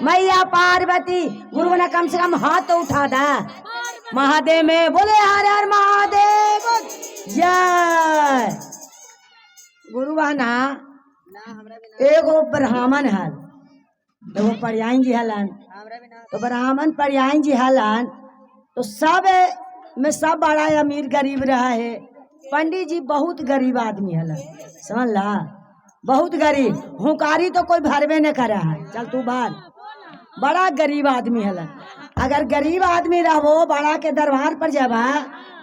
मैया पार्वती गुरु ने कम से कम हाथ तो उठा दा महादेव में बोले हर हर महादेव जय। गुरु बहना एगो ब्राह्मण हल एगो पर्यायन जी हलन तो ब्राह्मण पर्यायन जी हलन तो सब में सब बड़ा अमीर गरीब रहा है। पंडित जी बहुत गरीब आदमी हलन समझ ला बहुत गरीब हुकारी तो कोई भरवे न करा है। चल तू बाल बड़ा गरीब आदमी हलन। अगर गरीब आदमी रहो बड़ा के दरबार पर जाबा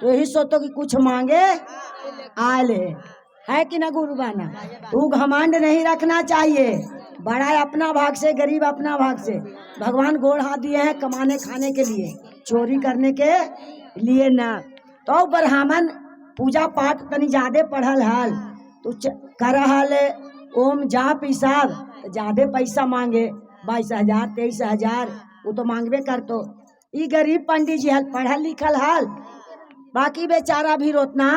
तो यही सोचो कि कुछ मांगे आले है कि ना गुरु बहना। तू घमंड नहीं रखना चाहिए। बड़ा अपना भाग से गरीब अपना भाग से। भगवान गोड़ हाथ दिए हैं कमाने खाने के लिए चोरी करने के लिए ना। तो ब्राह्मण पूजा पाठ तनी ज्यादा पढ़ल हल तो कर हल ओम जाप हिसाब ज्यादा पैसा मांगे 22,000 23,000 वो तो मांगबे कर। तो ई गरीब पंडित जी हल पढ़ल लिखल हल बाकी बेचारा भी रोतना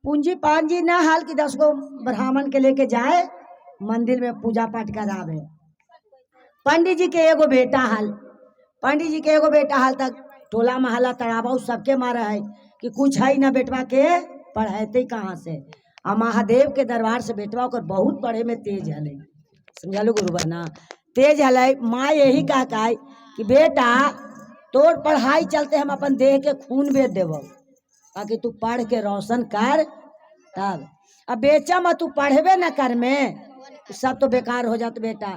पूंजी पांजी ना हाल कि 10 गो ब्राह्मण के लेके जाए मंदिर में पूजा पाठ करावे। पंडित जी के एगो बेटा हाल पंडित जी के एगो बेटा हाल तक टोला महला तड़ावा सबके मारा है कि कुछ है ना बेटवा के पढ़ाते कहाँ से। आ महादेव के दरबार से बेटवा को बहुत पढ़े में तेज हले समझालो गुरु बहना तेज हले। माँ यही कहा कि बेटा तोर पढ़ाई चलते हम अपन देह के खून बेच देव ताकि तू पढ़ के रोशन कर तब। अब बेचा मत तू पढ़बे न कर में सब तो बेकार हो जात बेटा।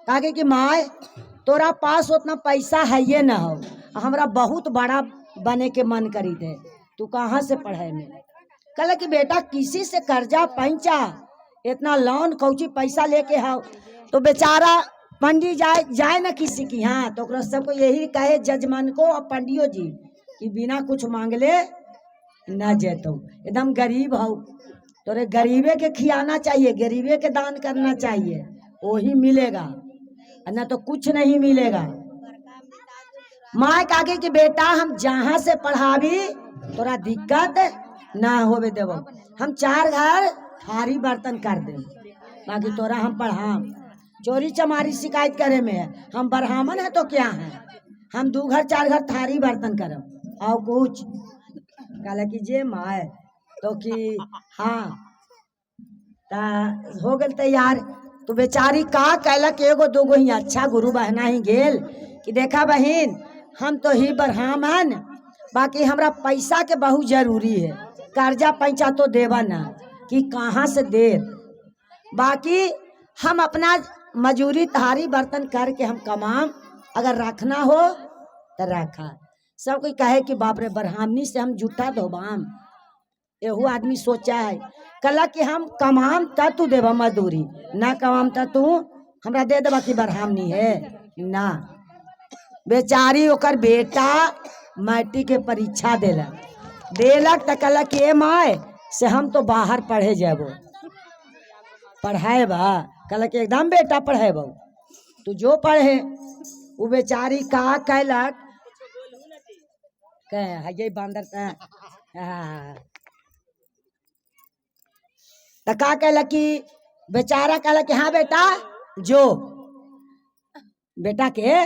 ताकि कि माँ तोरा पास उतना पैसा है ये न हो हमरा बहुत बड़ा बने के मन करी थे तू कहाँ से पढ़े में। कल कि बेटा किसी से कर्जा पैंचा इतना लोन कौची पैसा लेके आओ तो बेचारा पंडित जाए ना किसी की हाँ तो सबको यही कहे जजमान को और पंडियो जी कि बिना कुछ मांगले न जेतो एकदम गरीब हो तोरे गरीबे के खियाना चाहिए गरीबे के दान करना चाहिए वही मिलेगा न तो कुछ नहीं मिलेगा। माँ कहे कि बेटा हम जहाँ से पढ़ावी तोरा दिक्कत ना होवे देव हम 4 घर थारी बर्तन कर दे बाकी तोरा हम पढ़ाम। चोरी चमारी शिकायत करे में है हम ब्राह्मण है तो क्या है हम 2 घर 4 घर थारी बर्तन करब और कुछ कहला कि जे माए तो कि हाँ ता हो गल तैयार। तो बेचारी का कहलक एगो 2 गो ही अच्छा गुरु बहना ही गेल कि देखा बहन हम तो ही ब्राह्मण बाकी हमरा पैसा के बहुत जरूरी है कर्जा पैसा तो देवा ना कि कहाँ से दे बाकी हम अपना मजूरी थारी बर्तन करके हम कमाम अगर रखना हो तो रखा। सब कोई कहे कि बाप रे ब्राह्मणी से हम जूठा धोबाम एहू आदमी सोचा है कला कि हम कमाम त तू देवा मजदूरी ना कमाम त तू हमरा दे देवा कि ब्राह्मणी है ना। बेचारी ओकर बेटा मैट्रिक के परीक्षा देलक त कहलक कि ए माय से हम तो बाहर पढ़े जाबो पढ़ाए बा कहलक कि एकदम बेटा पढ़े बो तू जो पढ़े। वो बेचारी का कहलक कह बंदर तो का कहलक कि बेचारा कहलक कि हाँ बेटा जो बेटा के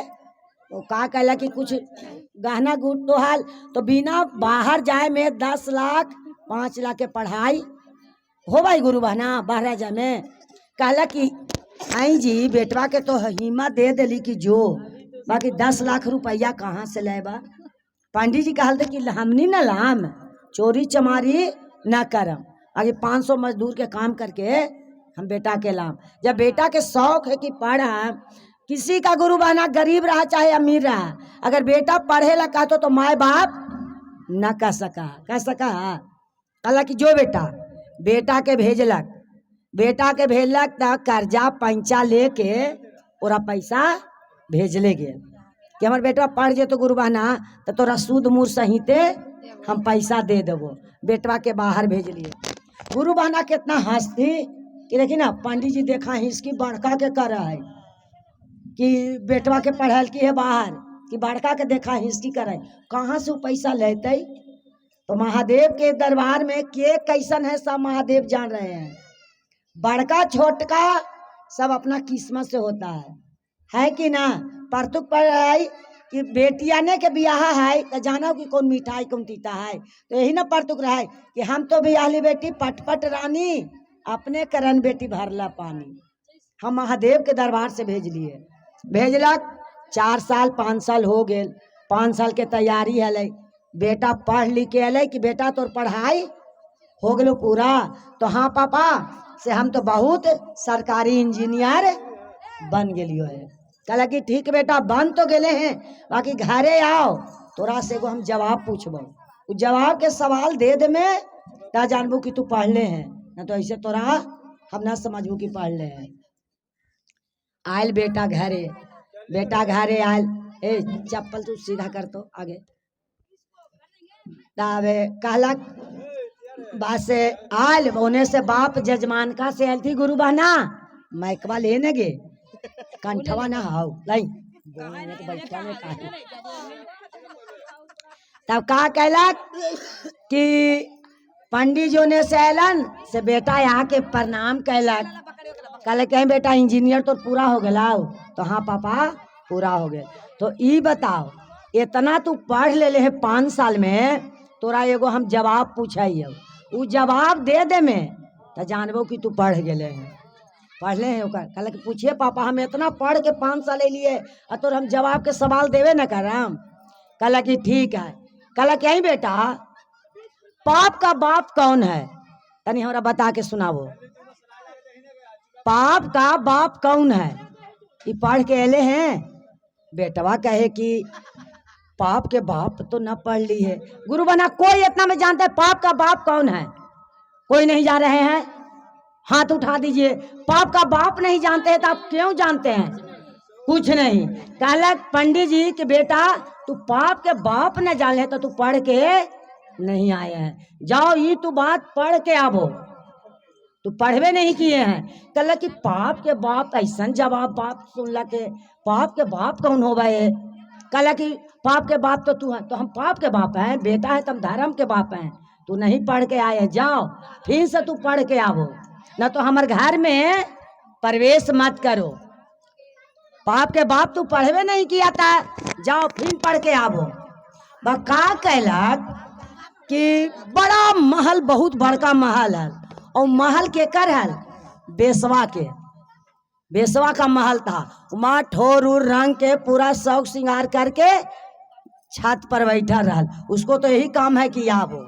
तो का कहलक कि कुछ गहना गुट तो हाल तो बिना बाहर जाए में 10 लाख 5 लाख के पढ़ाई हो भाई गुरु बहना बाहर जाए में। कहलक कि आई जी बेटवा के तो हिम्मत दे दिली कि जो बाकी 10 लाख रुपया कहाँ से लेबा। पंडित जी कहल कि हमनी न लाम चोरी चमारी न करम आगे 500 मजदूर के काम करके हम बेटा के लाम। जब बेटा के शौक है कि पढ़ा किसी का गुरु बहना गरीब रहा चाहे अमीर रहा अगर बेटा पढ़े ला कहतो तो माए बाप न कह सका कहला कि जो बेटा के भेजलक तो कर्जा पैंचा लेके ओरा पैसा भेजले गे कि हमार बेटा पढ़ जे तो गुरु बहना तो तोरा सूद मूर सहिते हम पैसा दे देबो बेटवा के बाहर भेज लिए। गुरु बहना कितना हंसती कि देखी ना पंडित जी देखा हिसकी बड़का के कर है कि बेटवा के पढ़ल की है बाहर कि बड़का के देखा हिस्ट्री करे कहाँ से वो पैसा लेते। तो महादेव के दरबार में के कैसन है सब महादेव जान रहे हैं। बड़का छोटका सब अपना किस्मत से होता है। है कि ना? परतुक पर है कि बेटियाने के बियाह है तो जाना कि कौन मिठाई कौन तीता है, तो यही ना परतुक रहा है कि हम तो बियाहली बेटी पटपट रानी, अपने करन बेटी भरला पानी। हम महादेव के दरबार से भेज लिए, भेजलक 4 साल 5 साल हो गए, 5 साल के तैयारी है, बेटा पढ़ लिख के अल कि बेटा तोर पढ़ाई हो गलो पूरा, तो हाँ पापा से हम तो बहुत सरकारी इंजीनियर बन गलियो है। कहला कि ठीक बेटा बन तो गए हैं, बाकी घरे आओ तोरा से एगो हम जवाब पूछबो, उ जवाब के सवाल दे दे में ता जानबू कि तू पढ़ ले हैं, ना तो ऐसे तोरा हम ना समझबू कि पढ़ ले हैं। आयल बेटा घरे, बेटा घरे आयल, ए चप्पल तू सीधा कर तो आगे, तावे कहला बस आयल होने से बाप जजमान का से आयल थी गुरु बहना मैकवा लेने गे कंठवा ना हाउ लाई तब का कहलक कि पंडित जो ने से आयलन से बेटा यहाँ के प्रणाम कहलक, कहले कहीं बेटा इंजीनियर तो पूरा हो गया, तो हाँ पापा पूरा हो गया। तो ई बताओ इतना तू पढ़ ले है 5 साल में, तोरा एगो हम जवाब पूछाइए, उ जवाब दे दे में तो जानबो कि तू पढ़ गए हैं, पढ़ले हैं। कहल पूछिए पापा हम इतना पढ़ के 5 साल लिए और तो हम जवाब के सवाल देवे न करम। कहला कि ठीक है। कहला कि बेटा पाप का बाप कौन है, तनी हमरा बता के सुनावो, पाप का बाप कौन है? ये पढ़ के अले हैं। बेटवा कहे कि पाप के बाप तो न पढ़ ली है गुरु बना, कोई इतना में जानता है पाप का बाप कौन है? कोई नहीं जा रहे हैं, हाथ उठा दीजिए। पाप का बाप नहीं जानते हैं तो आप क्यों जानते हैं? कुछ नहीं। कहला पंडित जी कि बेटा तू पाप के बाप न जान ले तो तू पढ़ के नहीं आए हैं, जाओ ये तू बात पढ़ के आवो, तू पढ़वे नहीं किए हैं। कहला कि पाप के बाप, ऐसा जवाब बाप सुनला के पाप के बाप कौन हो भाई? कहला कि पाप के बाप तो तू है, तो हम पाप के बाप हैं, बेटा है तुम धर्म के बाप हैं, तू नहीं पढ़ के आए, जाओ फिर से तू पढ़ के आवो, न तो हमारे घर में प्रवेश मत करो। पाप के बाप तू पढ़वे नहीं किया था, जाओ फिर पढ़ के आवो। बका कहलक कि बड़ा महल, बहुत बड़का महल है, और महल के कर है बेसवा के, बेसवा का महल था, वहाँ ठोर उर रंग के पूरा शौक श्रृंगार करके छत पर बैठा रहा, उसको तो यही काम है कि आवो।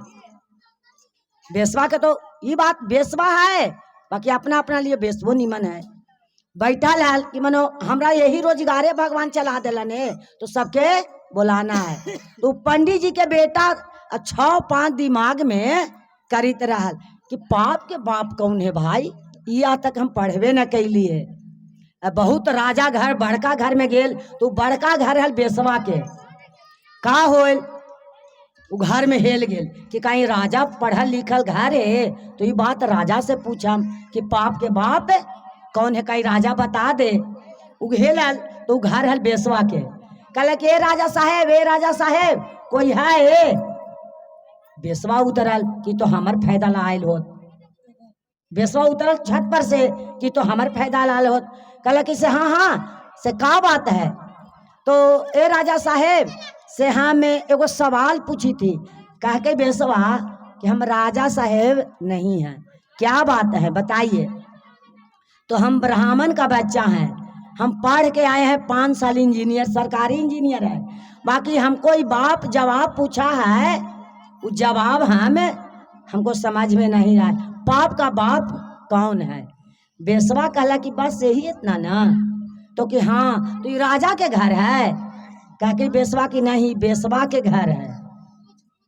बेसवा के तो ये बात बेसवा है, बाकी अपना अपना लिए बेसवो निमन है। बैठा लाल कि मनो हमरा यही रोजगारे भगवान चला दिलन है, तो सबके बुलाना है। तो पंडित जी के बेटा 6-5 दिमाग में करित रहल कि पाप के बाप कौन है भाई, या तक हम पढ़वे न कैलिए। बहुत राजा घर, बड़का घर में गेल, तो बड़का घर है बेसवा के, का होल वो घर में हेल गेल कि कहीं राजा पढ़ल लिखल घर है, तो ये बात राजा से पूछम कि पाप के बाप कौन है, कहीं राजा बता दे। वो हेल तो घर है बेसवा के। कहल कि राजा साहेब, ए राजा साहेब कोई है? बेसवा उतरल कि तो हमर फायदा ला आयल होत। बेसवा उतरल छत पर से कि तो हमर फायदा ला आयल होत। कहल कि से हाँ हाँ से का बात है? तो ए राजा साहेब से हाँ मैं एगो सवाल पूछी थी। कह के बेसवा कि हम राजा साहेब नहीं हैं, क्या बात है बताइए। तो हम ब्राह्मण का बच्चा हैं, हम पढ़ के आए हैं 5 साल इंजीनियर, सरकारी इंजीनियर है, बाकी हमको ये बाप जवाब पूछा है, वो जवाब हमको समझ में नहीं आया, पाप का बाप कौन है? बेसवा कहला कि बस यही इतना ना, तो कि हाँ तो ये राजा के घर है। कह के बेसवा की नहीं, बेसवा के घर है।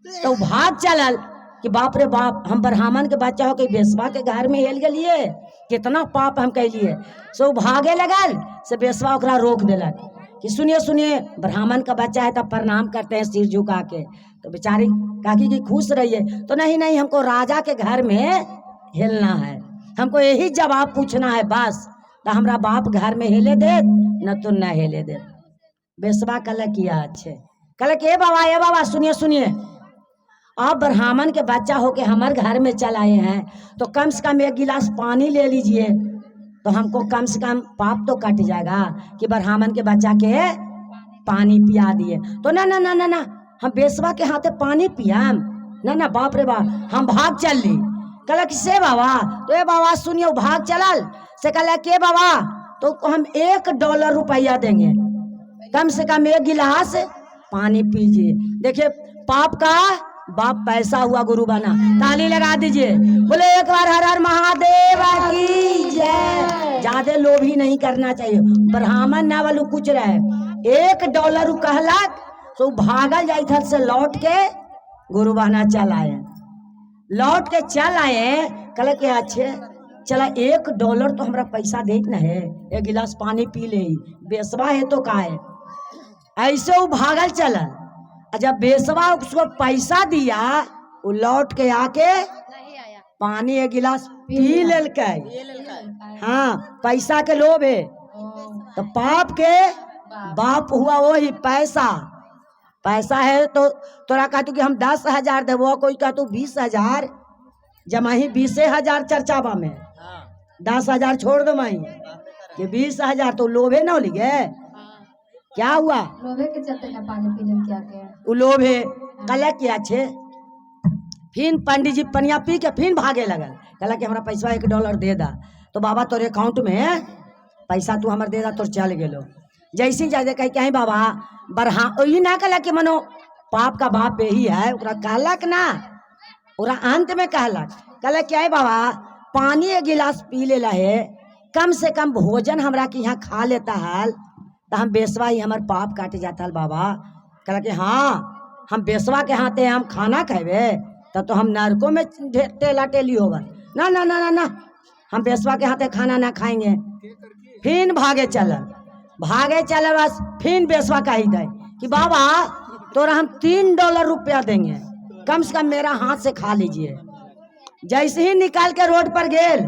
तो भाग चलल कि बाप रे बाप हम ब्राह्मण के बच्चा हो के बेसवा के घर में हेल गलिए, कितना पाप हम कैलिए। सो भागे लगल से बेसवा ओकरा रोक दिलक कि सुनिए सुनिए ब्राह्मण का बच्चा है तब प्रणाम करते हैं सिर झुका के। तो बेचारी काकी की खुश रहिए, तो नहीं नहीं हमको राजा के घर में हिलना है, हमको यही जवाब पूछना है बस, तो हमरा बाप घर में हिले दे न तो न हिले दे। बेसवा कल किया अच्छे, कल के ए बाबा सुनिए सुनिए, आप ब्राह्मण के बच्चा हो के हमारे घर में चलाए हैं, तो कम से कम 1 गिलास पानी ले लीजिए। तो हमको कम से कम पाप तो कट जाएगा कि ब्राह्मण के बच्चा के पानी पिया दिए। तो ना ना ना ना ना, हम बेसवा के हाथे पानी पियाम ना ना, बाप रे बाप, हम भाग चल ली। कहला कि से बाबा, तो ये बाबा सुनियो, भाग चलल से कहला के बाबा, तो हम $1 रुपया देंगे, कम से कम 1 गिलास पानी पीजिए। देखिए पाप का बाप पैसा हुआ गुरु बना, ताली लगा दीजिए, बोले एक बार हर हर महादेव की जय। ज्यादा लोभी नहीं करना चाहिए। ब्राह्मण ना वालू कुछ रहे, $1 कहलक तो भागल जाई था से लौट के गुरु बहना चल आए, लौट के चल आए। कहले के अच्छे चला $1 तो हमरा पैसा देख न है, 1 गिलास पानी पी ले, बेसवा है तो का है। ऐसे वो भागल चला, जब बेसवा उसको पैसा दिया, वो लौट के आके पानी 1 गिलास पी लेलकै। हाँ, पैसा के लोभ है, तो पाप के बाप हुआ वही पैसा। पैसा है तो तोरा कहतू कि हम 10,000 देवो, कोई कहतू 20,000, जमा ही 20,000 चर्चावा में 10,000 छोड़ दो मही कि 20,000, तो लोभे न होली गे। क्या हुआ? लोभे के चलते ना पानी पीने क्या के उ लोभे कल किया छे। फिर पंडित जी पनिया पी के फिर भागे लगल, कहला कि हमरा पैसा $1 दे दा। तो बाबा तोरे अकाउंट में पैसा तू हमर दे दा, तोर चल गेलो। जैसे जाए कह के बाबा बरहा वही ना कहला कि मनो पाप का बाप यही है, ओकरा कहलक ना, ओकरा अंत में कहला क्या है बाबा, पानी 1 गिलास पी लेला है, कम से कम भोजन हमरा के यहाँ खा लेता है, तो हम बेसवा ही हमार पाप काटे जाता है बाबा। कहला कि हाँ, हम बेसवा के हाथे हम खाना खेबे तब तो हम नरकों में टेला टेली होगा। ना ना ना ना ना, हम बेसवा के हाथे खाना ना खाएंगे। फिर भागे चलल बस। फिर बेसवा कही गए कि बाबा तोरा हम $3 रुपया देंगे, कम से कम मेरा हाथ से खा लीजिए। जैसे ही निकाल के रोड पर गेल,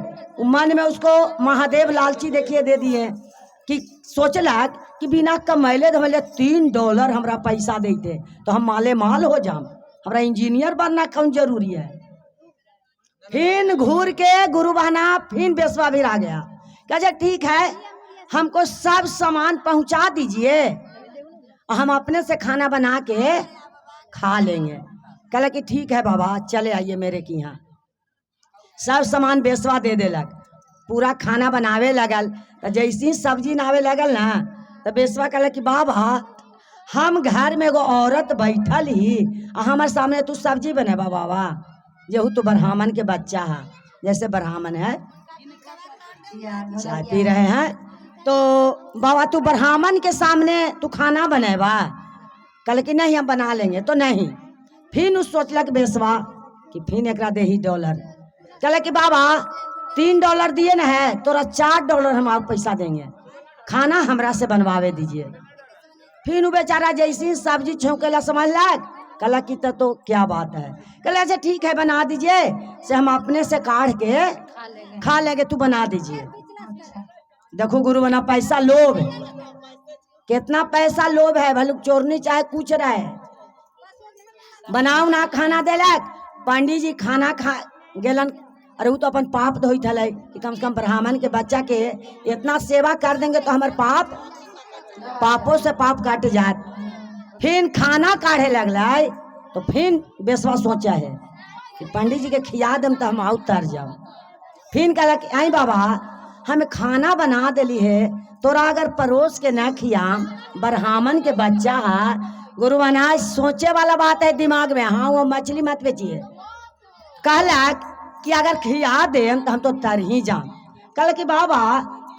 मन में उसको महादेव लालची देखिए दे दिए कि सोचलक कि बिना कमैले धमैले $3 हमरा पैसा देते तो हम माले माल हो जाम, हमरा इंजीनियर बनना कौन जरूरी है। फिर घूर के गुरु बहना फिर बेसवा भी आ गया, कहा ठीक है हमको सब सामान पहुंचा दीजिए, हम अपने से खाना बना के खा लेंगे। कहला कि ठीक है बाबा चले आइए मेरे के यहाँ। सब सामान बेसवा दे देलक, पूरा खाना बनावे लगल। तो जैसी सब्जी नावे लगल ना, तो बेसवा कहला कि बाबा हम घर में एगो औरत बैठल ही, हमारे सामने तू सब्जी बनेबा बाबा, जेहू तो ब्राह्मण के बच्चा है, जैसे ब्राह्मण है चाय पी रहे हैं, तो बाबा तू ब्राह्मण के सामने तू खाना बनेबा। कहले कि नहीं हम बना लेंगे। तो नहीं, फिर उस सोचलक बेसवा कि फिर एकरा दे ही $1। कहले कि बाबा $3 दिए न है, तोरा $4 हम आपको पैसा देंगे, खाना हमरा से बनवावे दीजिए। फिर वो बेचारा जैसी सब्जी छौंकेला समझलक, कहला कि तो क्या बात है। कहले अच्छा ठीक है बना दीजिए, से हम अपने से काढ़ के खा लेंगे, तू बना दीजिए। देखो गुरु बना पैसा लोभ, कितना पैसा लोभ है, भले चोरनी चाहे कुछ रहे, बनाओ ना खाना देलक। पंडित जी खाना खा गेलन, अरे वो तो अपन पाप धोइत है कि कम से कम ब्राह्मण के बच्चा के इतना सेवा कर देंगे तो हमारे पापों से पाप काट जात। फिर खाना काढ़े लगल, तो फिर बेसवा सोचा है कि पंडित जी के खिया दम तो हम आउ तर जाओ। फिर कहला कि आई बाबा हमें खाना बना दिली है, तोरा अगर परोस के न खियाम, ब्राह्मण के बच्चा है, गुरु महाराज सोचे वाला बात है दिमाग में, हाँ वो मछली मत बेचिए। कहला कि अगर खिया दे तो हम तो तर ही जाम। कहला कि बाबा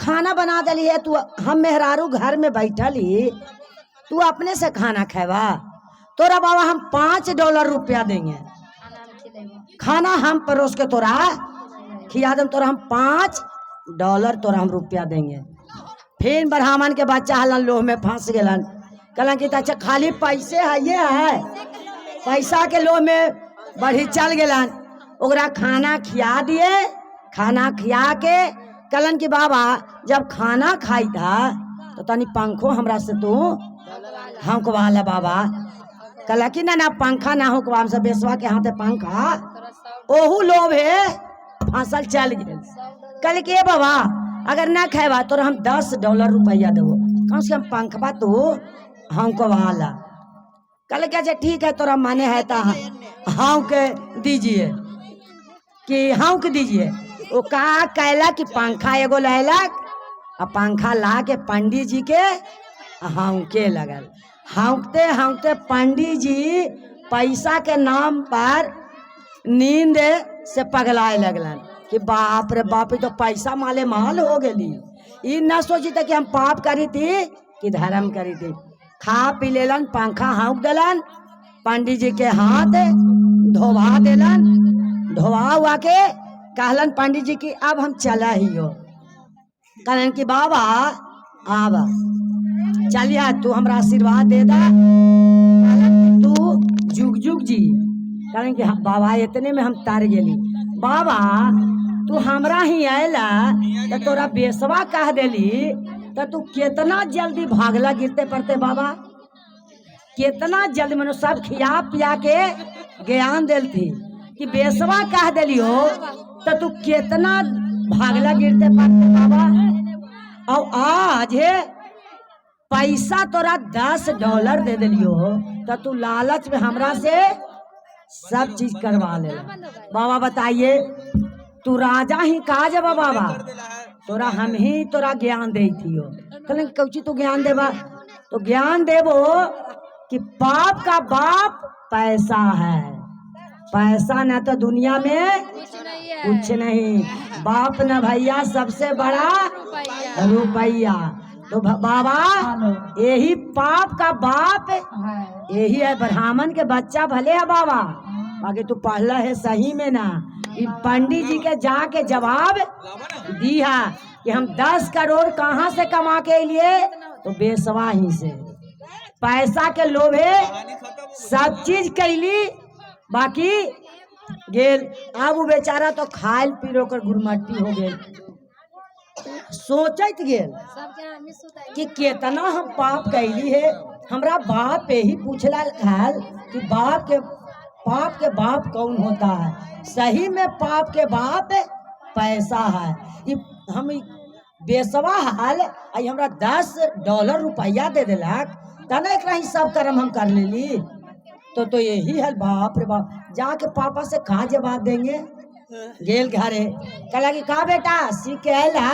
खाना बना दिली है, तू हम मेहरारू घर में बैठल ही, तू अपने से खाना खेबा, तोरा बाबा हम $5 रुपया देंगे, खाना हम परोस के तोरा खिया दम, तोरा हम $5 तोरा हम रुपया देंगे। फिर ब्राह्मण के बच्चा हलन लोह में फंस गलन, कहलन कि अच्छा खाली पैसे है, ये है पैसा के लोह में बढ़ी चल गलन। ओकरा खाना खिया दिए, खाना खिया के कहलन कि बाबा जब खाना खाई था तो तनी पंखो हमरा से तू हमकवा ले बाबा। कहला कि ना पंखा ना हो हम सब बेसवा के हाथे पंखा, ओहू लोभ है फसल चल गए। कहले कि बाबा अगर ना खेबा तो हम $10 रुपया देवो, कम से कम पंखबा तो हमको वाला। कल क्या ठीक है तोरा माने है तो हाँ के दीजिए कि हाँ के दीजिए। वो कहा कहला कि पंखा एगो लैलक और पंखा ला के पंडित जी के हाँके लगल। हाँकते हाँकते पंडित जी पैसा के नाम पर नींद से पगलाए लगलन कि बाप रे बाप, तो पैसा माले माल हो गई। ई न सोची था कि हम पाप करी थी कि धर्म करी थी। खा पी लेलन, पंखा हाँक देलन, पंडित जी के हाथ धोवा देलन। धोवा हुआ के कहलन पंडित जी की अब हम चला ही हो। कहलन कि बाबा आवा चलिया तू हमरा आशीर्वाद दे दा। कहलन तू जुग जुग जी। कहलन कि हाँ बाबा, इतने में हम तर गेली। बाबा तू हमरा ही आयला तो तोरा बेसवा कह देली तो तू कितना जल्दी भागला गिरते पड़ते। बाबा कितना जल्दी, मनो सब खिया पिया के ज्ञान दिल थी कि बेसवा कह देली हो तो तू कितना भागला गिरते पड़ते। बाबा और आज पैसा तोरा $10 दे दिलियो तो तू लालच में हमरा से सब चीज करवा ले। बाबा बताइए तू राजा ही कहा जब बाबा, तोरा हम ही तोरा ज्ञान दे थी। कहले कौची तू ज्ञान देबा? तो ज्ञान देबो कि पाप का बाप पैसा है। पैसा न तो दुनिया में कुछ नहीं, बाप न भैया सबसे बड़ा रुपया। तो बाबा यही पाप का बाप यही है। ब्राह्मण के बच्चा भले है बाबा, बाकी तू पढ़ला है सही में ना। पंडित जी के जाके जवाब दिया कि हम 10 करोड़ कहाँ से कमा के लिए, तो बेसवा ही से। पैसा के लोभे सब चीज कैली, बाकी गेल। अब वो बेचारा तो खाल पी कर गुरमट्टी हो गेल। सोचत गेल कि कितना हम पाप कैली है। हमरा बाप यही पूछला खाल कि पाप के बाप कौन होता है? सही में पाप के बाप पैसा है। हम बेसवा हाल आई हमरा $10 रुपया दे दिलक तना एक ही सब कर्म हम कर लेली। तो यही है बाप रे बाप। जाके पापा से कहा जवाब देंगे? गेल घरे कहला कि कहा बेटा सीख के आयला।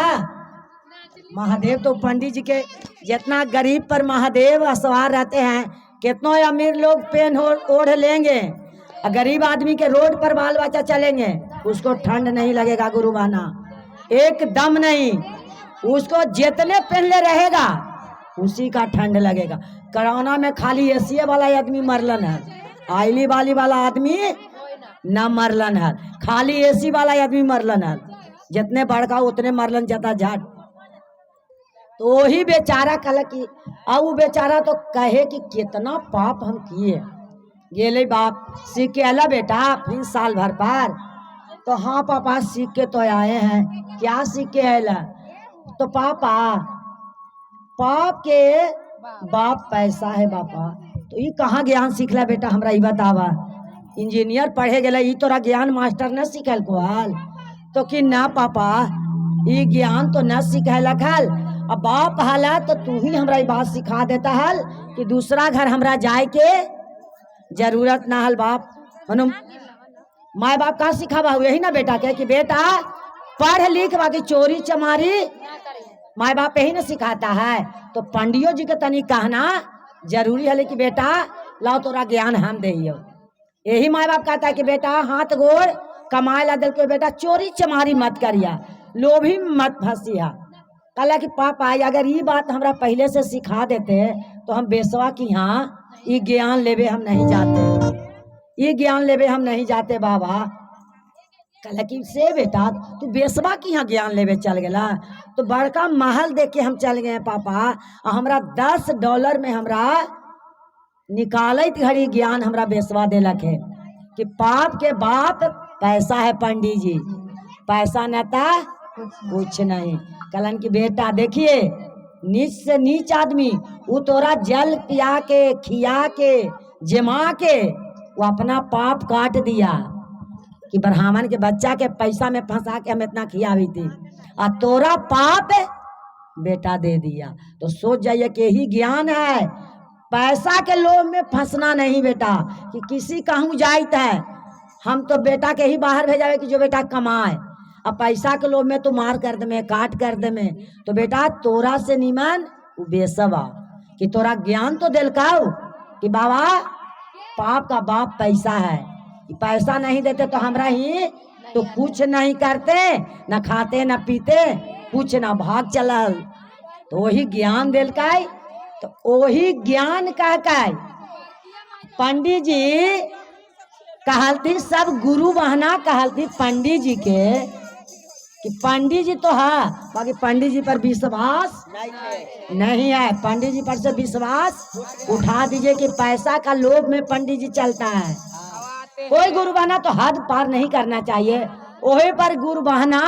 महादेव तो पंडित जी के जितना गरीब पर महादेव सवार रहते हैं, कितनों अमीर लोग पेन ओढ़ लेंगे, गरीब आदमी के रोड पर बाल बच्चा चलेंगे, उसको ठंड नहीं लगेगा गुरु बहाना, एकदम नहीं। उसको जितने पहले रहेगा उसी का ठंड लगेगा। कोरोना में खाली एसी वाला आदमी मरलन है, आइली वाला आदमी न मरलन है, खाली एसी वाला आदमी मरलन है। जितने बड़का उतने मरलन जाता झट। तो वही बेचारा कल की अब बेचारा तो कहे कि कितना पाप हम किए। गेले बाप सीख के आला बेटा फिर साल भर पर। तो हाँ पापा सीख के तो आए हैं। क्या सीख के आला? तो पापा पाप के बाप पैसा है बापा। तो ये कहाँ ज्ञान सीखला बेटा हमरा ही बतावा। इंजीनियर पढ़े गए ये तोरा ज्ञान मास्टर न सिखल कोहाल? तो कि ना पापा ये ज्ञान तो न सिखला खाल। अब बाप हाला तो तू ही हमरा ये बात सिखा देता हल कि दूसरा घर हमरा जाए के जरूरत ना हल। बाप मनो माए बाप का सिखावा हुए ही ना बेटा के कि बेटा पढ़ लिख बाकी चोरी चमारी माए बाप यही ना सिखाता है। तो पंडियो जी के तनी कहना जरूरी है कि बेटा लाओ तोरा ज्ञान हम दे। यही माए बाप कहता है कि बेटा हाथ गोड़ कमाए ला दिल के बेटा चोरी चमारी मत करिया, लोभी मत फंसिया। कहला कि पापा अगर ये बात हमरा पहले से सिखा देते तो हम बेसवा की यहाँ ये ज्ञान लेवे हम नहीं जाते, ये ज्ञान लेवे हम नहीं जाते बाबा। कहला कि से बेटा तू बेसवा की यहाँ ज्ञान लेवे चल गला? तो बड़का महल देख के हम चल गए पापा। हमरा $10 में हमरा निकालत घड़ी ज्ञान हमरा बेसवा देलक है कि पाप के बाप पैसा है। पंडित जी पैसा न था कुछ नहीं। कहलन कि बेटा देखिए नीच से नीच आदमी वो तोरा जल पिया के खिया के जमा के वो अपना पाप काट दिया कि ब्राह्मण के बच्चा के पैसा में फंसा के हम इतना खियावी थी। और तोरा पाप बेटा दे दिया। तो सोच जाइए कि यही ज्ञान है। पैसा के लोभ में फंसना नहीं बेटा, कि किसी कहूँ जाइत है हम तो बेटा के ही बाहर भेजावे कि जो बेटा कमाए, अब पैसा के लोभ में तो मार कर दे में, काट कर दे में। तो बेटा तोरा से निमन उ बेसवा कि तोरा ज्ञान तो दिल काऊ कि बाबा पाप का बाप पैसा है, कि पैसा नहीं देते तो हमरा ही तो कुछ नहीं करते, न खाते न पीते, कुछ न भाग चलल। तो वही ज्ञान दिल का, तो वही ज्ञान कह के पंडित जी कहलती, सब गुरु बहना कहलती पंडित जी के कि पंडित जी तो है, बाकी पंडित जी पर विश्वास नहीं है। पंडित जी पर से विश्वास उठा दीजिए कि पैसा का लोभ में पंडित जी चलता है। कोई गुरु बहना तो हद पार नहीं करना चाहिए। वही पर गुरु बहना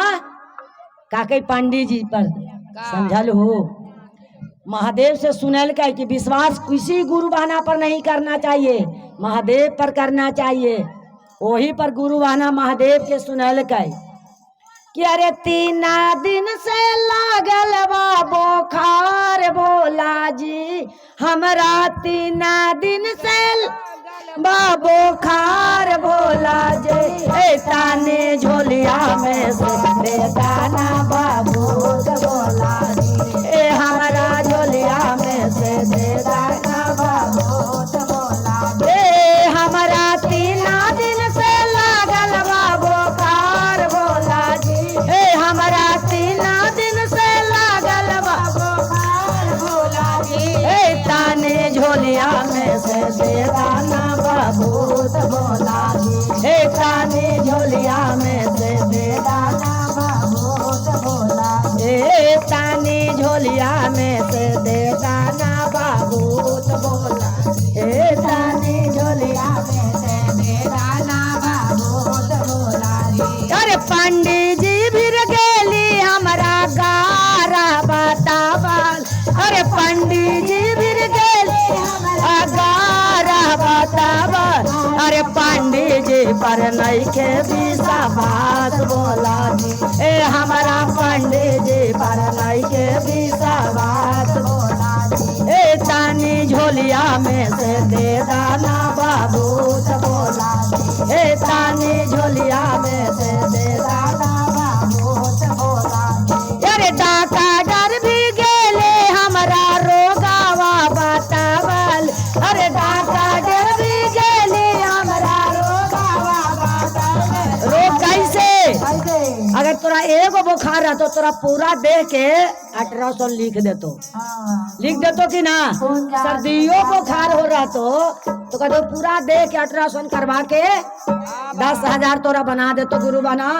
काके पंडित जी पर समझल हो, महादेव से सुनल का कि विश्वास किसी गुरु बहना पर नहीं करना चाहिए, महादेव पर करना चाहिए। वही पर गुरु बहना महादेव के सुनल का कि अरे 3 दिन से लागल बा बुखार भोला जी, हमरा 3 दिन से बा बुखार भोला जी, ताने झोलिया में से दे दाना बाबू भोला जी, हमरा झोलिया में से दे दाना बाबू भोला जी, हमरा 3 दिन से लागल बा बुखार भोला जी, हमरा 3 दिन से लागल बा बुखार भोला जी, ताने झोलिया में से दे दाना बाबू भोला जी, ताने झोलिया में से दे दाना बाबू भोला जी, ताने झोलिया में से दे दाना बाबू भोला, ताने झोलिया में से दे दाना बाबू भोला जी। अरे पंडित जी फिर गेली हमरा गारा बतावल, अरे पंडित जी फिर गेली हमरा गारा बतावल, अरे पंडित जी पर नहीं के विश्वास भोला जी, हमारा पंडित जी पर नहीं के विश्वास भोला जी, तानी झोलिया में से दे दाना बाबू भोला जी, तानी झोलिया में से दे दाना बाबू भोला जी। अरे डाका डर भी गेले हमरा रोगावा बतावल, अरे डाका डर भी गेले हमरा रोगावा बतावल। रोग कैसे? अगर तोरा एगो बुखार रहा तो तोरा पूरा देह के अल्ट्रासाउंड लिख देतो, लिख देतो कि ना। सर्दियों बुखार हो रहा तो कहते पूरा देह के अल्ट्रासाउंड करवा के 10,000 तोरा बना देतो गुरु बना।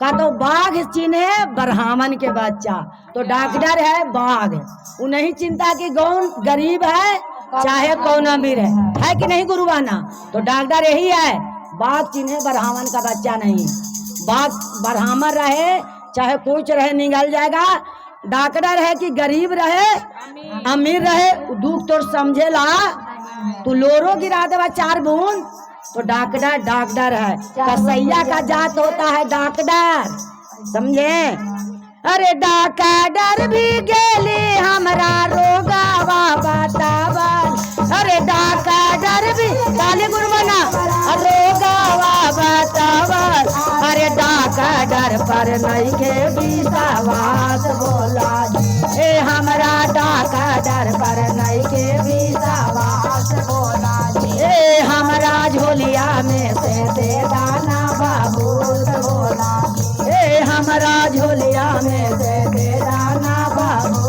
का तो बाघ चिन्हे ब्राह्मण के बच्चा, तो डॉक्टर है बाघ, वो नहीं चिंता कि कौन गरीब है चाहे कौन अमीर है कि नहीं गुरु बना। तो डॉक्टर यही है, बाघ चिन्हे ब्राह्मण का बच्चा नहीं, बाघ ब्राह्मण रहे चाहे कुछ रहे निकल जाएगा। डॉक्टर है कि गरीब रहे अमीर रहे, दुख तो समझेला, तू लोरो गिरा देवा 4 बूंद तो डॉक्टर है। कसैया का जात होता है डॉक्टर, समझे। अरे डॉक्टर भी गेली हमरा रोगावा बतावल, अरे डॉक्टर भी काली गुरु बना रोगावा बतावल, अरे डॉक्टर पर नहीं के विश्वास भोला जी, हमरा डॉक्टर पर नहीं के विश्वास भोला जी, हमरा झोलिया में से दे दाना बाबू भोला जी, हमरा झोलिया में से दे दाना बाबू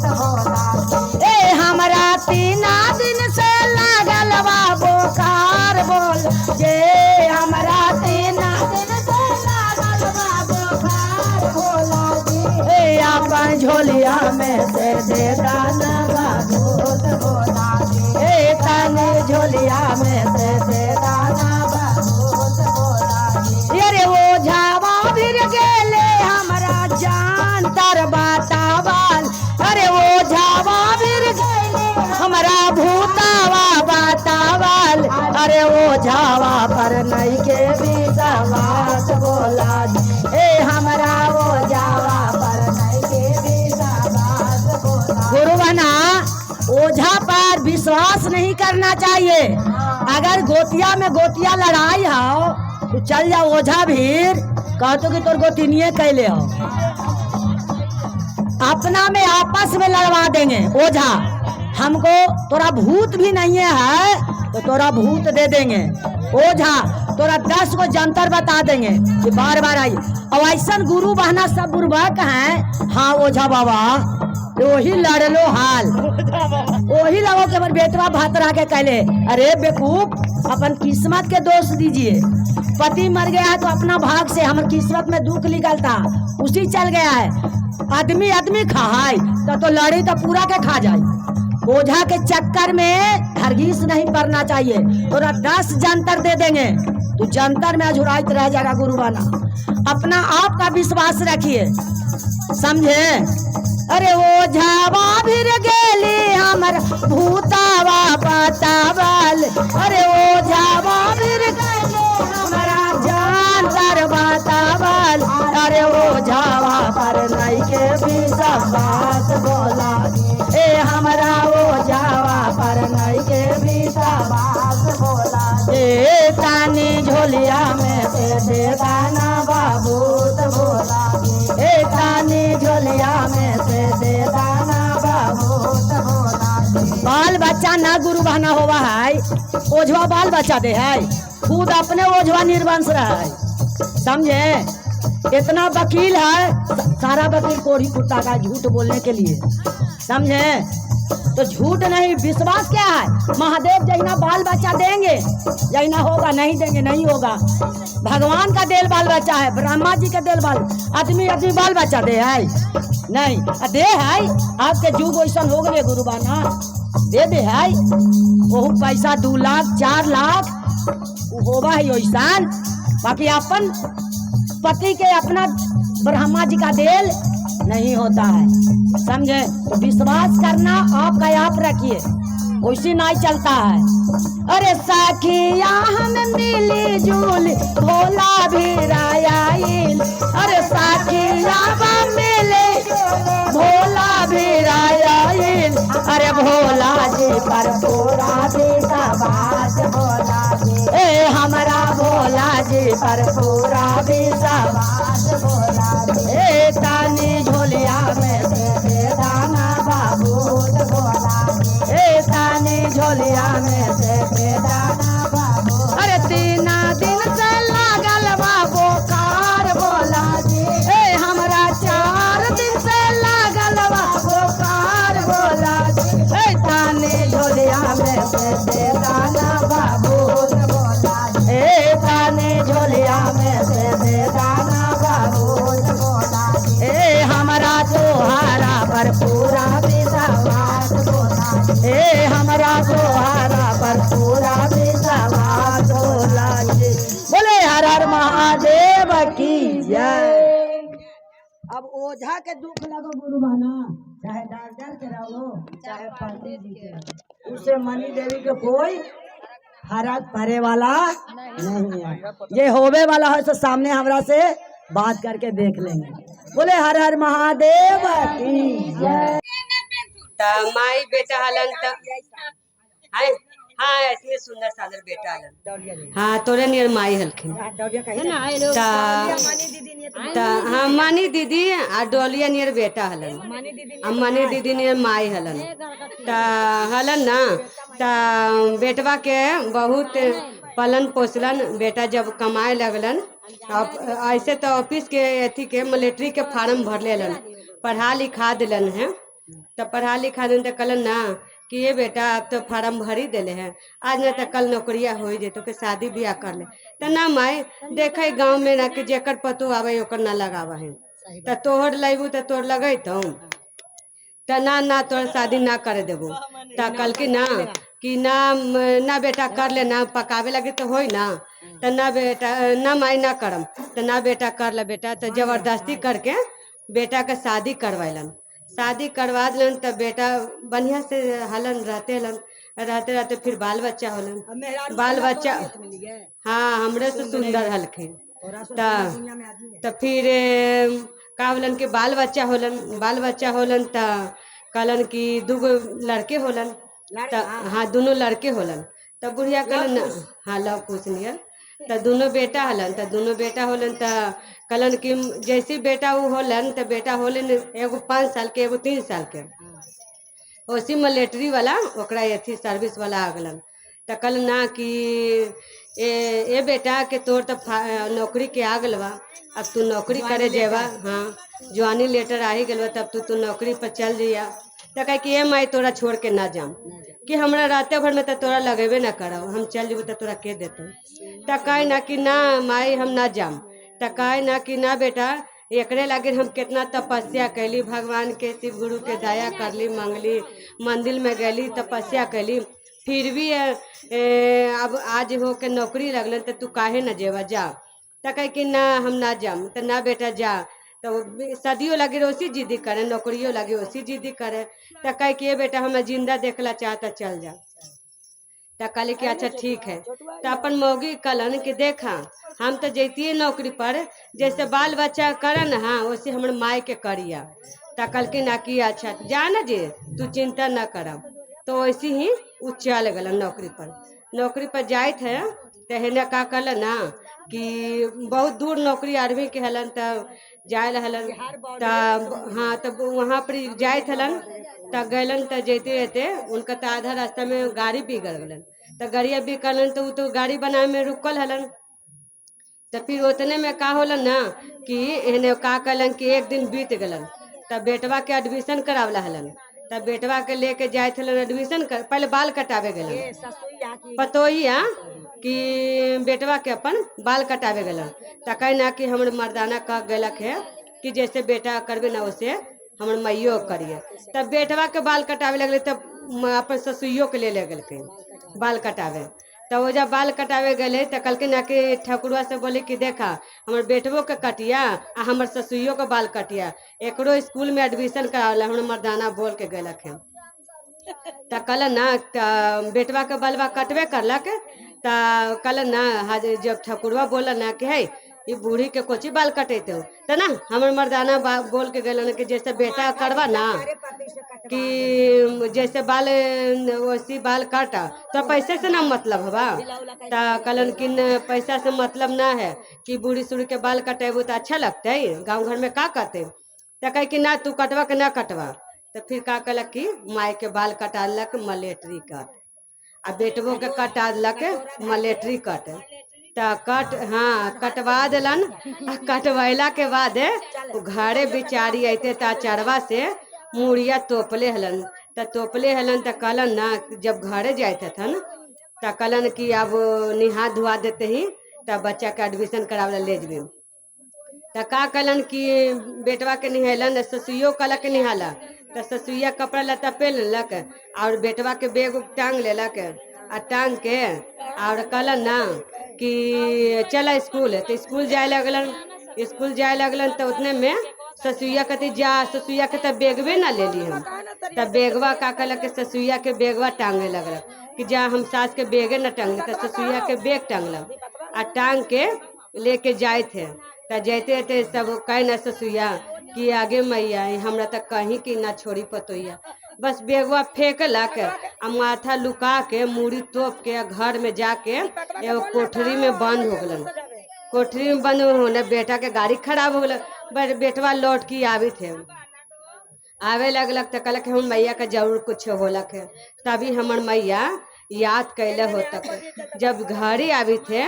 भोला जी, हमरा 3 दिन से लागल बा बुखार बोल जे, हमरा 3 दिन से लागल बा बुखार भोला जी, अपन झोलिया में से दे दाना बाबू भोला जी, ताने झोलिया में से दे दाना बाबू भोला जी। अरे वो झावा फिर गेले हमरा जान तर बतावल, अरे वो झावा फिर गेले हमरा भूतावा बतावल, अरे वो झावा पर नहीं के विश्वास भोला जी, हमरा वो झावा पर ओझा पर विश्वास नहीं करना चाहिए। अगर गोतिया में गोतिया लड़ाई हो तो चल जा ओझा भीर, कहतो कि तोर गोतिनिये कैले हो, अपना में आपस में लड़वा देंगे ओझा। हमको तोरा भूत भी नहीं है तो तोरा भूत दे देंगे ओझा, तोरा 10 को जंतर बता देंगे कि बार बार आई। और ऐसा गुरु बहना सब बुर्बक हैं। हाँ ओझा बाबा वही लड़लो हाल, वही लगो के बेटवा भात रहा के कहले, अरे बेकूफ अपन किस्मत के दोष दीजिए। पति मर गया है तो अपना भाग से हमारे किस्मत में दुख निकलता, उसी चल गया है। आदमी आदमी खाए तो लड़ी तो पूरा के खा जाए। ओझा के चक्कर में हरगिज नहीं पड़ना चाहिए। तोरा 10 जंतर दे देंगे, तू जंतर में अझुराइत रह जाएगा। गुरु बना अपना आप का विश्वास रखिए, समझे। अरे ओझावा फिर गेली हमर भूतावा बतावल, अरे ओझावा फिर गेली हमारा जानतर बतावल, अरे ओझावा पर नहीं के विश्वास बोला, ए हमारा ओझावा पर नहीं के विश्वास बोला। ए तानी झोलिया में से दे दाना बाबूत बोला, ए तानी झोलिया में से दे दाना बाबूत बोला। बाल बच्चा ना गुरु बहना होवा है, ओझवा बाल बच्चा दे है, खुद अपने ओझवा निर्वंश रहा है, समझे। इतना वकील है, सारा वकील कोढ़ी कुत्ता का झूठ बोलने के लिए, समझे। तो झूठ नहीं, विश्वास क्या है। महादेव जैना बाल बच्चा देंगे, जैना होगा, नहीं देंगे नहीं होगा। भगवान का देल बाल बच्चा है, ब्रह्मा जी का देल बाल, आदमी आदमी बाल बच्चा दे है नहीं, दे है। आपके जुग वैसा हो गए गुरु बाना दे दे है, वो पैसा 2 लाख 4 लाख होगा ही वैसा। बाकी अपन पति के अपना ब्रह्मा जी का देल नहीं होता है, समझे। तो विश्वास करना आपका आप रखिए, वैसे नहीं चलता है। अरे साखिया हम मिली जुली भोला भी रायाइल, अरे साखिया हम मिली भोला भी रायाइल, अरे भोला जी पर पूरा विश्वास भोला जी, ए हमारा भोला जी पर पूरा विश्वास भोला जी। ए तानी झोलिया में से दाना बाबूत भोला जी, ए तानी झोलिया में से दाना बाबू। अरे 3 दिन से लागल बाबू कार भोला जी, ए हमरा 4 दिन से लागल बाबू कार भोला जी, ए तानी झोलिया में से दाना बाबूत भोला जी, ए तानी झोलिया में से दाना बाबूत भोला जी, ए हमारा तोहारा पर पूरा विश्वास भोला जी, ए हमारा तोहारा पर पूरा विश्वास भोला जी। बोले हर हर महादेव की जय। अब ओझा के दुख लगो गुरु बहना, चाहे डर के रहो चाहे पंडित जी के रहो, उसे मनी देवी के कोई फर्क पड़े वाला नहीं है। ये होवे वाला है तो सामने हमरा से बात करके देख लेंगे। बोले हर हर महादेव की जय। माई बेटा हलन हाय हाँ इतने सुंदर सादर बेटा हलन, हाँ तोरे नियर माई हलखिन हाँ मानी दीदी आ डोलिया नियर बेटा हलन, मनी दीदी नियर माई हलन हलन ना। बेटवा के बहुत पलन पोसलन। बेटा जब कमाए लगलन ऐसे तो ऑफिस के अथी के मिलिट्री के फार्म भर लेलन, पढ़ा लिखा दिलन है। तो पढ़ा लिखा दिन तो कहलन ना कि ये बेटा अब तो फार्म भर ही दिले हैं, आज ना तो कल नौकरिया हो जे तो के शादी ब्याह कर ले। तो ना माई देखे गाँव में ना कि जेकर पतो आवे ओकर ना लगावा है, तो तोहर लेबू तो तोर लगे तो ना तोर शादी ना करे देबो। तो कल की ना कि ना बेटा कर ले, ना पकावे लगे तो होई ना, तो ना बेटा ना माई ना करम, तो ना बेटा कर ले। बेटा तो जबरदस्ती करके बेटा का शादी करवाइलन, शादी करवा दिलन। तब बेटा बढ़िया से हलन रहते रहते फिर बाल बच्चा होलन। बाल बच्चा हाँ हमरे से सुंदर हलखिन। तो फिर का होलन के बाल बच्चा होलन। कहलन कि दूगो लड़के होलन हाँ दोनों लड़के होलन। तब बुढ़िया कहलन न हाँ लव कुछ नियर। त दोनों बेटा हलन त दोनों बेटा होलन त कहलन कि जैसे बेटा वो होलन त बेटा होलन एगो 5 साल के एगो 3 साल के। उसी मिलिट्री वाला ओकरा एथी सर्विस वाला आ गलन। त कहलन ना कि ए बेटा के तोर तो नौकरी के आ गल बा, अब तू नौकरी करे जेबा। हाँ जवानी लेटर आ ही गल बा, तब तू नौकरी पर चल जइया। त कहे कि माई तोरा छोड़ के ना जाम कि हमरा राते भर में तो तोरा लगेबे ना करब, हम चल जेबू तो तोरा के देतो। त कहे ना कि ना माई हम ना जाम। त कहे ना कि ना बेटा एकरे लागे हम कितना तपस्या कैली, भगवान के शिव गुरु के दया करली, मंगली, मंदिर में गली तपस्या कैली, फिर भी अब आज हो के नौकरी लगलन तो तू काहे न जेवा जा। त कहे कि ना हम ना जाम। तो ना बेटा जा। तो शादियों लगे उसी जिद्दी करे, नौकरियों लगे उसी जिद्दी करे। त कहे कि ये बेटा हमें जिंदा देखला चाहता चल जा। त कहली कि अच्छा ठीक है। तो अपन मौगी कहलन कि देखा हम तो जैतिए नौकरी पर, जैसे बाल बच्चा करन हाँ वैसे हमर माई के करिया। त कहलकिन ना कि अच्छा जा न जे तू चिंता न करब। तो वैसे ही उ चल गलन नौकरी पर। नौकरी पर जाइत है तो हेने का कहलन ना कि बहुत दूर नौकरी आर्मी के हलन तब जाए हलन। तब हाँ तब वहाँ पर जाइत हलन तब गलन त जैते रहते उनका तो आधा रास्ता में गाड़ी बिगड़ गलन। तो गाड़िया बिगड़लन तो उ तो गाड़ी बनाए में रुकल हलन। तो फिर उतने में का होलन ना कि एने का कहलन कि एक दिन बीत गलन। तब बेटवा के एडमिशन करावला हलन। तब बेटवा के लेके जाए थे एडमिशन कर, पहले बाल कटावे गलन पतोहिया कि बेटवा के अपन बाल कटावे गलन। त कहे ना कि हमर मर्दाना कह गलक है कि जैसे बेटा करबे ना वैसे हमर मैयो करिए। तब बेटवा के बाल कटावे लगले तब अपन ससुइयो के ले गलके बाल कटावे। तो वो जब बाल कटावे गए तो कहलके ना कि ठकुरवा से बोले कि देखा हमर बेटवो के कटिया आ हमर ससुइयो के बाल कटिया, एकरो स्कूल में एडमिशन करावला हमर मर्दाना बोल के गलक है। त कहलन ना बेटवा के बलवा कटबे करलक। त कहलन ना जब ठकुरवा बोला ना कि है ये बूढ़ी के कोची बाल कटेते हो तो ना हमर मर्दाना बोल के गलन कि जैसे बेटा करवा ना कि जैसे बाल वैसी बाल काटा तो पैसे से ना मतलब हवा। तो कहलन कि पैसा से मतलब ना है कि बूढ़ी सूढ़ी के बाल कटेबू तो अच्छा लगता है, गाँव घर में का कहते। तो कहे कि ना तू कटवा के ना कटवा। तो फिर का कहलक कि माई के बाल कटालक मिलिट्री कट आ बेटवो के कटालक मिलिट्री कट। तो कट हाँ कटवा दिलन। कटवैला के बाद घरे बिचारी अते त चरवा से मुड़िया तोपले हलन। त तोपले हलन त कहलन ना जब घरे जाते हन त कहलन कि अब निहा धुआ देते ही तब बच्चा के एडमिशन करावला ले जबे। त का कहलन कि बेटवा के निहलन, ससुइयो कहलक निहाला। त ससुइया कपड़ा लत्ता पहन लेलक और बेटवा के बैग टांग लेलक आ टांग के और कहलन ना कि चला स्कूल। तो स्कूल जाए लगलन। स्कूल जाए लगलन तो उतने में ससुइया कहती जा, ससुइया के तब बैगवे ना ले ली हम। तब बैगवा का कहलक ससुइया के बैगवा टांगे लगलक कि जा हम सास के बैगे न टांगली। तो ससुइया के बैग टांगलक आ टांग के लेके जाए थे। तो जाते थे सब कहे ना ससुइया कि आगे मैया हमरा तक कहीं की ना छोड़ी पतोइया। बस बेगवा फेंकलक आ माथा लुका के मूड़ी तोप के घर में जाके एगो कोठरी में बंद हो गलन। कोठरी में बंद होने बेटा के गाड़ी खराब हो गल। बट बेटवा लौट के आवे थे, आवे लगलक तो कहलक हम मैया का जरूर कुछ होलक है। तभी हमर मैया याद कैले हो तक जब घरे आवी थे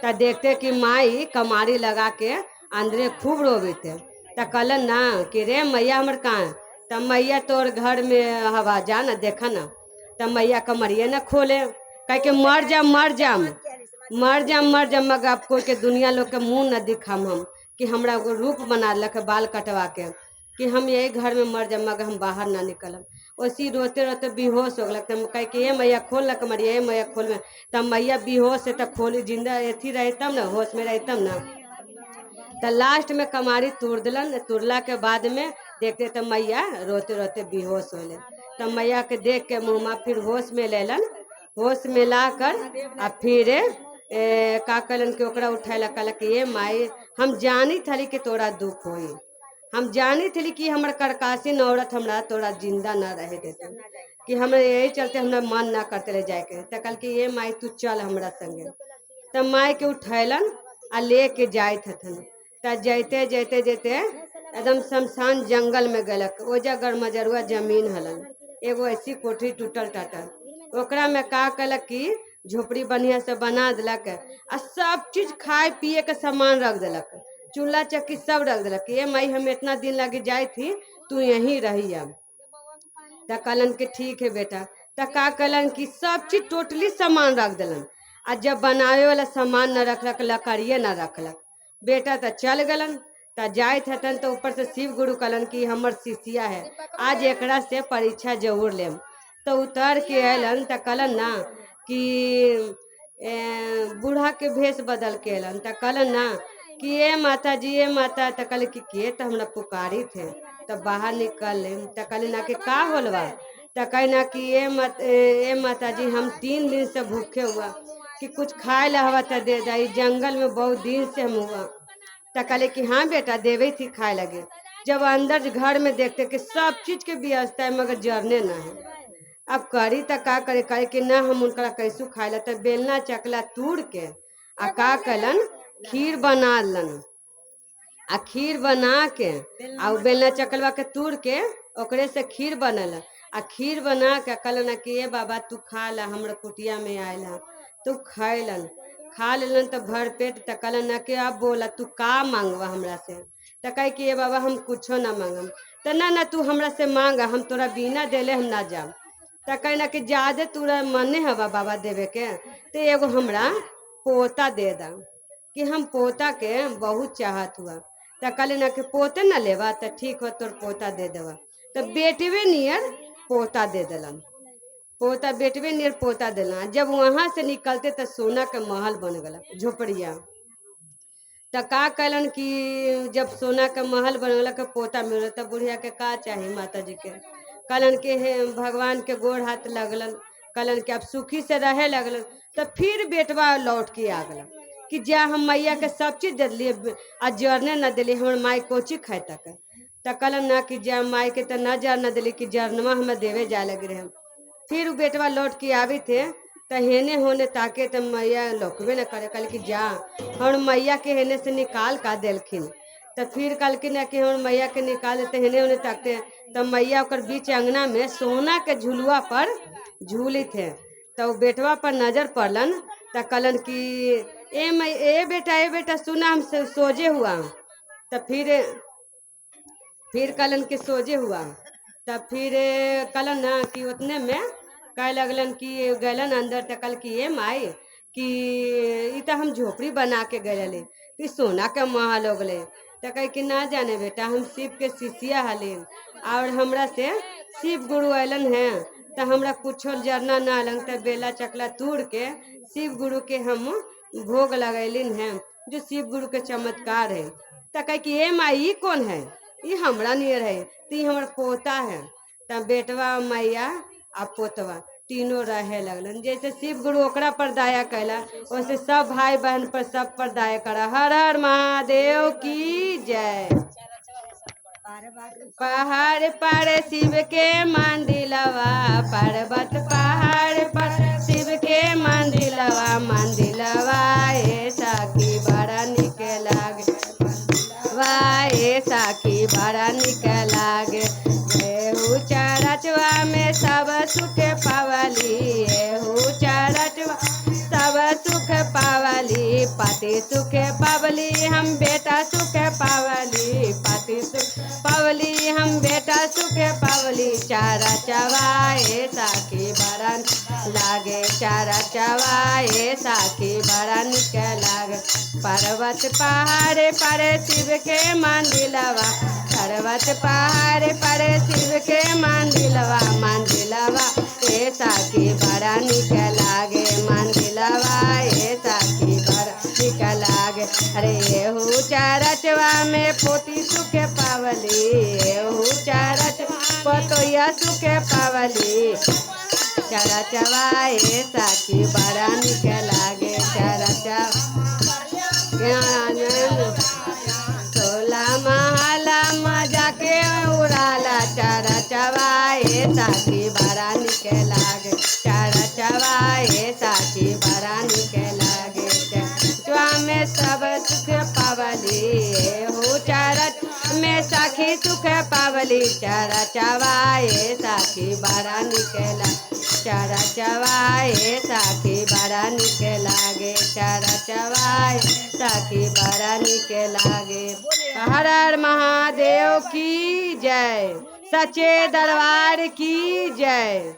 तो देखते कि माई कमारी लगा के अंदरे खूब रोवे थे। तो कहलन ना कि रे मैया हमर कहाँ। तब मैया तोर घर में हवा जा न देखा ना। तब मैया कमरिया न खोले कह के मर जाम मर जाम मर जाम मर जाम, मगर आप कोई के दुनिया लोग के मुँह न दिखाम हम कि हमरा रूप बना लक बाल कटवा के कि हम यही घर में मर जाम, मगर हम बाहर ना निकलम। वैसी रोते रोते बेहोश हो गलक। तब कह के ये मैया खोल लक मरिया, ये मैया खोल में। तब मैया बेहोश से तब खोली, जिंदा एथी रहे तब ना, होश में रहे तब ना। तो लास्ट में कमारी तोड़ दिलन। तोड़ला के बाद में देखते तो मैया रोते रोते बेहोश होले। तब मैया के देख के मुँह फिर होश में लेलन। होश में ला कर आ फिर का कहलन कि ओकरा उठाए ला कहलक ये माई हम जानी थली कि तोरा दुख होई, हम जानी थी कि हमार करकासीन औरत हमरा तोरा जिंदा न रहे देते, कि हमरा यही चलते हमरा मन ना करते रह जाए के। तो कल कि ये माई तू चल हमरा संगे। तब माई के उठैलन आ लेके जाए हथन। त जैते जैते जैते एकदम शमशान जंगल में गलक। ओजा गरमजरुआ जमीन हलन, एगो ऐसी कोठरी टूटल टाटल। ओकरा में का कलक कि झोपड़ी बढ़िया से बना दिलक आ सब चीज खाए पिए के सामान रख दिलक, चूल्हा चक्की सब रख दिलक। ये माई हम इतना दिन लगे जाए थी, तू यहीं रही अब। त कहलन कि ठीक है बेटा। त का कहलन कि सब चीज टोटली सामान रख दिलन आ जब बनावे वाला सामान न रखलक, लकड़िए न रखलक। बेटा त चल गलन। त जाए हतन तो ऊपर से शिव गुरु कहलन कि हमर शिष्या है, आज एकरा से परीक्षा जरूर लेम। तो उतर के अलन त कहलन ना कि बूढ़ा के भेष बदल के अलन। त कहलन ना कि ये माता जी, ये माता। त कहले कि के त हमरा पुकारी थे। तब बाहर निकल त कहले ना कि का होलवा। त कहे ना कि ये माता जी, हम 3 दिन से भूखे हुआ, कि कुछ खाए ला हवा त दे दा, जंगल में बहुत दिन से हम हुआ। त कहले कि हाँ बेटा देवे थी खाए लगे। जब अंदर घर में देखते कि सब चीज के व्यवस्था है मगर जरने ना है। अब करी त का करे, करे कि ना हम उनका कैसू खाए ला। त बेलना चकला तूड़ के आ का कलन खीर बना लन। आ खीर बना के आ बेलना चकलवा के तूड़ के ओकरे से खीर बनल। आ खीर बना के कहलन कि ये बाबा तू खा ला, हमरा कुटिया में आयल है। तू खैलन, खा लेलन तो भर पेट। त कहलन ना कि अब बोला तू का मांगवा हमरा से। त कहे कि ये बाबा हम कुछो ना मांगम। त ना तू हमरा से मांगा, हम तोरा बिना देले हम ना जाम। त कहे ना कि ज्यादा तोरा मने हवा बाबा देवे के, तो एगो हमरा पोता दे दा, कि हम पोता के बहुत चाहत हुआ। त कहले ना कि पोते न लेवा। त ठीक हो तोर पोता दे देवा। तो बेटवे नियर पोता दे दिलन, पोता बेटवे नियर पोता दिलन। जब वहां से निकलते तो सोना के महल बन गला झोपड़िया। त का कहलन कि जब सोना के महल बन गला के पोता मिल, तब बुढ़िया के का चाहिए माता जी के। कहलन कि हे भगवान के गोड़ हाथ लगलन। कहलन कि अब सुखी से रहे लगलन। तो फिर बेटवा लौट के आ गलन कि जा हम मैया के सब चीज दे दिलिए आ जरने न दिली, हमर माई कोची खाए तक। त कहलन ना कि जा माई के तो न जर न दिली, कि जरनवा हमें देवे जाए लगे रहे। फिर बेटवा लौट के आवी थे तो हेने होने ताके तो मैया लौकबे न करे। कल कि जा हमर मैया के हेने से निकाल का देलखिन। तो फिर कहलखिन कि हमर मैया के निकाल देते, हेने होने ताकते। तो मैया ओकर बीच अंगना में सोना के झुलुआ पर झूली थे। तो बेटवा पर नजर पड़लन। तो कहलन कि ए बेटा सुना, हम सोजे हुआ। तो फिर कहलन कि सोजे हुआ। तब फिर कहलन ना कि उतने में कह लगलन कि गलन अंदर। तो कल कि ये माई कि ई तो हम झोपड़ी बना के गए, कि सोना के महल हो गए। तो कहे कि ना जाने बेटा, हम शिव के शिष्या हलीन और हमरा से शिव गुरु अलन हैं। तो हमरा कुछो जरना ना लग। तो बेला चकला तूड़ के शिव गुरु के हम भोग लगैलिन हैं, जो शिव गुरु के चमत्कार है। तो कहे कि ये माई कौन है, ये हमरा नियर है, ती हमर पोता है। तब बेटवा मैया आ पोतवा तीनों रहे लगलन। जैसे शिव गुरु ओकरा पर दया कैला, वैसे सब भाई बहन पर सब पर दया करा। हर हर महादेव की जय। पहाड़ पर शिव के मंदिलवा, पर्वत पहाड़ पर शिव के मंदिलवा। मंदिलवा ए साखी बड़ा निक लागे, वाए साखी बड़ा निक लागे। एहू चरचवा में सब सुख पावली, एहू चरचवा सब सुख पावली। पति सुख पावली हम बेटा सुख पावली, पति सुख पावली हम बेटा सुख पावली। चारा चवाए साखी बड़ा लागे, चारा चवाए साखी बड़ा निक लागे। पर्वत पहाड़ पर शिव के मंदिलवा, पर्वत पहाड़ पर शिव के मंदिलवा। मंदिलवा ए साखी बड़ा निक लागे, मंदिलवा ए साखी बड़ा निक लागे। अरे एहू चरचवा में पोती सुख पावली, एहू चरचवा पतोया सुख पावली। चरचवा ए साखी बड़ा निक लागे, चरचवा 16 महला मज पावली हो चरच में सखी सुख पावली चरा चवाए सखी बड़ा निकला चरा चवाए सखी बड़ा निकला गे चरा चवाए सखी बड़ा निकला गे। हर हर महादेव की जय, सच्चे दरबार की जय।